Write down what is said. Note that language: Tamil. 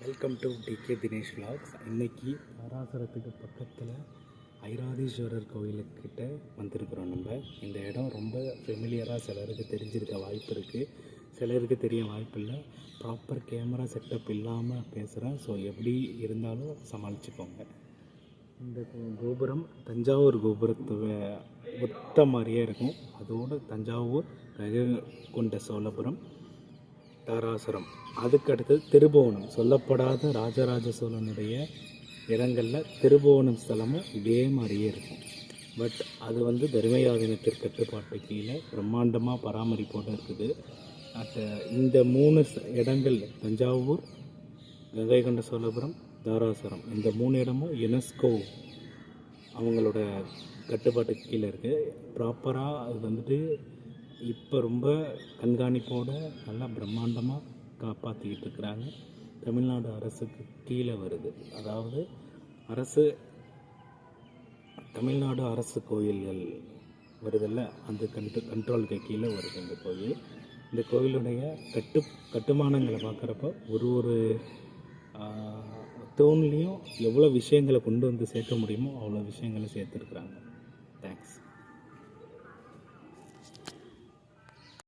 Welcome to DK Dinesh vlogs. இன்றைக்கி தாராசுரத்துக்கு பக்கத்தில் ஐராதீஸ்வரர் கோயிலுக்கிட்ட வந்திருக்கிறோம். நம்ம இந்த இடம் ரொம்ப ஃபெமிலியராக சிலருக்கு தெரிஞ்சிருக்க வாய்ப்பு இருக்குது, சிலருக்கு தெரிய வாய்ப்பு இல்லை. ப்ராப்பர் கேமரா செட்டப் இல்லாமல் பேசுகிறேன், ஸோ எப்படி இருந்தாலும் சமாளிச்சுக்கோங்க. இந்த கோபுரம் தஞ்சாவூர் கோபுரத்தை ஒத்த மாதிரியே இருக்கும். அதோடு தஞ்சாவூர் கொண்ட சோழபுரம், தாராசுரம், அதுக்கடுத்து திருபுவனம். சொல்லப்படாத ராஜராஜ சோழனுடைய இடங்களில் திருபுவனம் ஸ்தலமும் இதே மாதிரியே இருக்கும். பட் அது தர்மயாதீனத்திற்கு கட்டுப்பாட்டு கீழே பிரம்மாண்டமாக பராமரிப்போடு இருக்குது. இந்த 3 இடங்கள், தஞ்சாவூர், கங்கை கொண்ட சோழபுரம், தாராசுரம், இந்த 3 இடமும் யுனெஸ்கோ அவங்களோட கட்டுப்பாட்டு கீழே இருக்குது. ப்ராப்பராக அது இப்போ ரொம்ப கண்காணிப்போடு நல்லா பிரம்மாண்டமாக காப்பாற்றிக்கிட்டு இருக்கிறாங்க. தமிழ்நாடு அரசுக்கு கீழே வருது. அதாவது தமிழ்நாடு அரசு கோயில்கள் வருதில்ல, அந்த கண்ட்ரோலுக்கு கீழே வருது இந்த கோயில். இந்த கோயிலுடைய கட்டுமானங்களை பார்க்குறப்ப ஒரு தூண்லேயும் எவ்வளோ விஷயங்களை கொண்டு வந்து சேர்க்க முடியுமோ அவ்வளோ விஷயங்களை சேர்த்துருக்குறாங்க.